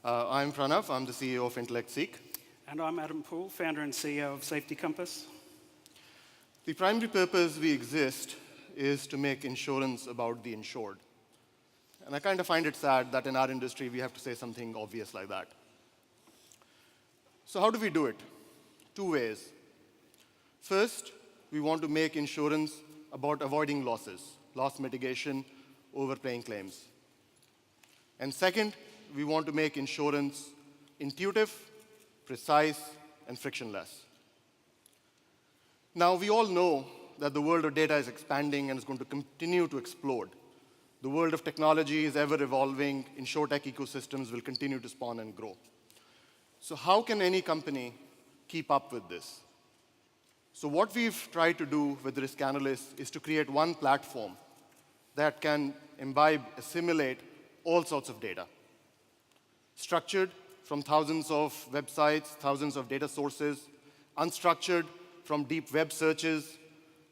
I'm Pranav. I'm the CEO of Intellect SEEC. And I'm Adam Poole, founder and CEO of Safety Compass. The primary purpose we exist is to make insurance about the insured. And I kind of find it sad that in our industry we have to say something obvious like that. So how do we do it? Two ways. First, we want to make insurance about avoiding losses, loss mitigation, overpaying claims. And second, we want to make insurance intuitive, precise, and frictionless. Now, we all know that the world of data is expanding and is going to continue to explode. The world of technology is ever evolving. Insurtech ecosystems will continue to spawn and grow. So how can any company keep up with this? So what we've tried to do with Risk Analyst is to create one platform that can assimilate all sorts of data, structured from thousands of websites, thousands of data sources, unstructured from deep web searches,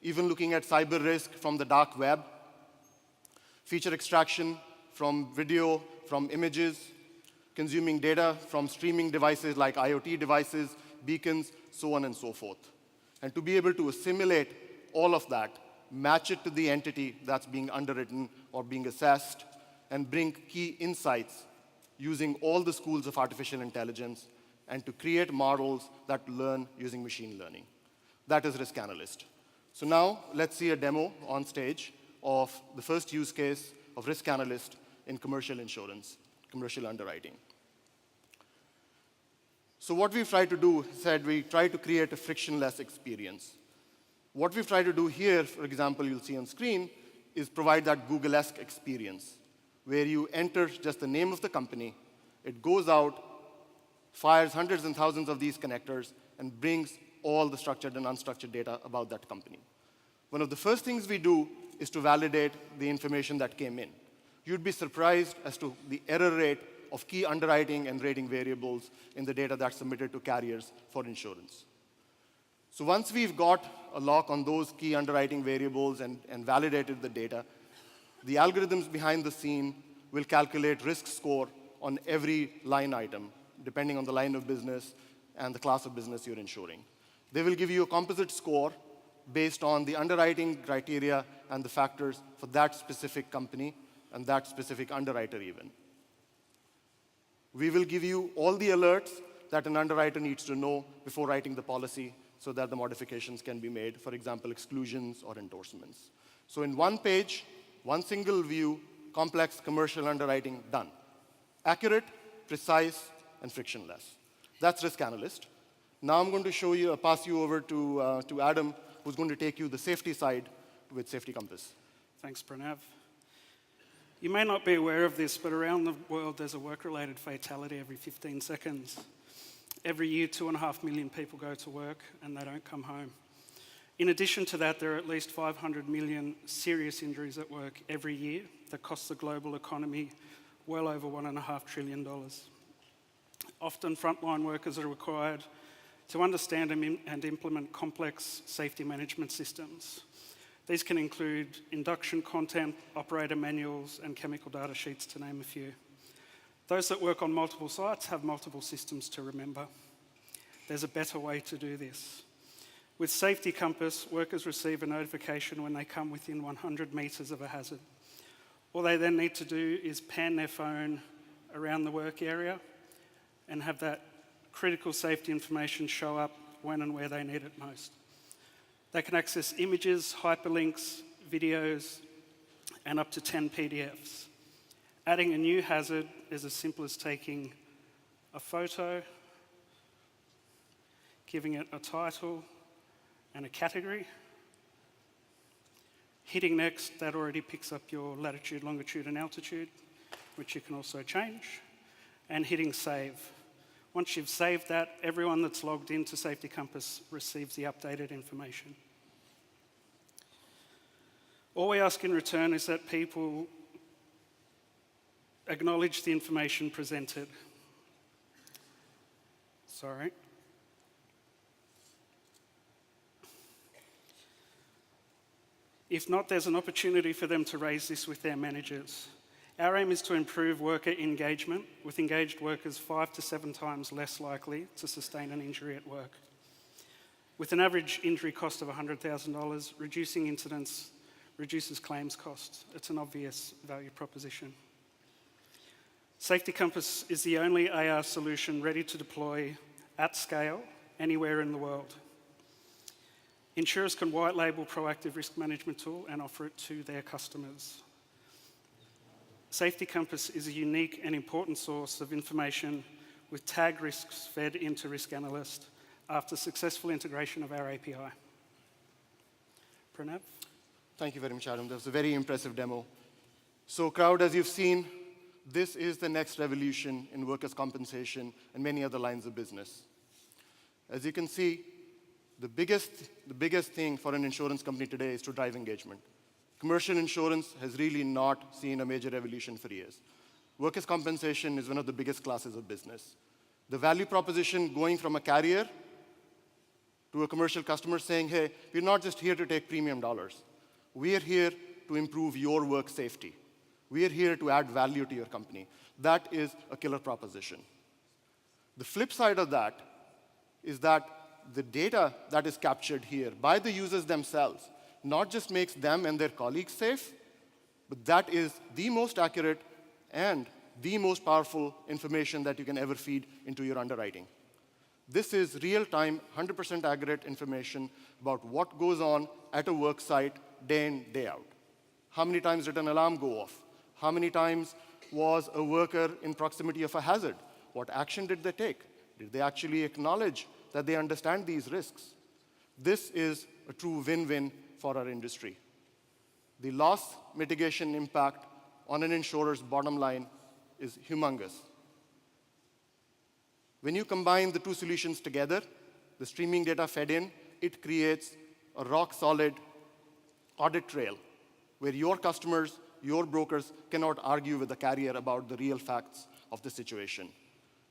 even looking at cyber risk from the dark web, feature extraction from video, from images, consuming data from streaming devices like IoT devices, beacons, so on and so forth. And to be able to assimilate all of that, match it to the entity that's being underwritten or being assessed, and bring key insights using all the schools of artificial intelligence, and to create models that learn using machine learning. That is Risk Analyst. So now let's see a demo on stage of the first use case of Risk Analyst in commercial insurance, commercial underwriting. So what we've tried to do, we tried to create a frictionless experience. What we've tried to do here, for example, you'll see on screen, is provide that Google-esque experience, where you enter just the name of the company, it goes out, fires hundreds and thousands of these connectors, and brings all the structured and unstructured data about that company. One of the first things we do is to validate the information that came in. You'd be surprised as to the error rate of key underwriting and rating variables in the data that's submitted to carriers for insurance. So once we've got a lock on those key underwriting variables and validated the data, the algorithms behind the scene will calculate risk score on every line item, depending on the line of business and the class of business you're insuring. They will give you a composite score based on the underwriting criteria and the factors for that specific company and that specific underwriter even. We will give you all the alerts that an underwriter needs to know before writing the policy so that the modifications can be made, for example, exclusions or endorsements. So in one page, one single view, complex commercial underwriting done. Accurate, precise, and frictionless. That's Risk Analyst. Now I'm going to pass you over to Adam, who's going to take you the safety side with Safety Compass. Thanks, Pranav. You may not be aware of this, but around the world there's a work-related fatality every 15 seconds. Every year, 2.5 million people go to work and they don't come home. In addition to that, there are at least 500 million serious injuries at work every year that cost the global economy well over $1.5 trillion. Often, frontline workers are required to understand and implement complex safety management systems. These can include induction content, operator manuals, and chemical data sheets, to name a few. Those that work on multiple sites have multiple systems to remember. There's a better way to do this. With Safety Compass, workers receive a notification when they come within 100 meters of a hazard. All they then need to do is pan their phone around the work area and have that critical safety information show up when and where they need it most. They can access images, hyperlinks, videos, and up to 10 PDFs. Adding a new hazard is as simple as taking a photo, giving it a title and a category. Hitting next, that already picks up your latitude, longitude, and altitude, which you can also change. And hitting save. Once you've saved that, everyone that's logged into Safety Compass receives the updated information. All we ask in return is that people acknowledge the information presented. Sorry. If not, there's an opportunity for them to raise this with their managers. Our aim is to improve worker engagement, with engaged workers 5 to 7 times less likely to sustain an injury at work. With an average injury cost of $100,000, reducing incidents reduces claims costs. It's an obvious value proposition. Safety Compass is the only AR solution ready to deploy at scale anywhere in the world. Insurers can white label proactive risk management tool and offer it to their customers. Safety Compass is a unique and important source of information with tag risks fed into Risk Analyst after successful integration of our API. Pranav? Thank you very much, Adam. That was a very impressive demo. So, crowd, as you've seen, this is the next revolution in workers' compensation and many other lines of business. As you can see, the biggest thing for an insurance company today is to drive engagement. Commercial insurance has really not seen a major revolution for years. Workers' compensation is one of the biggest classes of business. The value proposition going from a carrier to a commercial customer saying, hey, we're not just here to take premium dollars. We are here to improve your work safety. We are here to add value to your company. That is a killer proposition. The flip side of that is that the data that is captured here by the users themselves not just makes them and their colleagues safe, but that is the most accurate and the most powerful information that you can ever feed into your underwriting. This is real-time, 100% accurate information about what goes on at a work site day in, day out. How many times did an alarm go off? How many times was a worker in proximity of a hazard? What action did they take? Did they actually acknowledge that they understand these risks? This is a true win-win for our industry. The loss mitigation impact on an insurer's bottom line is humongous. When you combine the two solutions together, the streaming data fed in, it creates a rock-solid audit trail where your customers, your brokers cannot argue with the carrier about the real facts of the situation.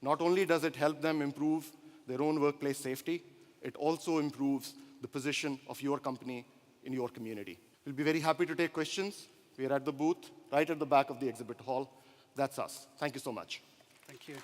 Not only does it help them improve their own workplace safety, it also improves the position of your company in your community. We'll be very happy to take questions. We are at the booth, right at the back of the exhibit hall. That's us. Thank you so much. Thank you.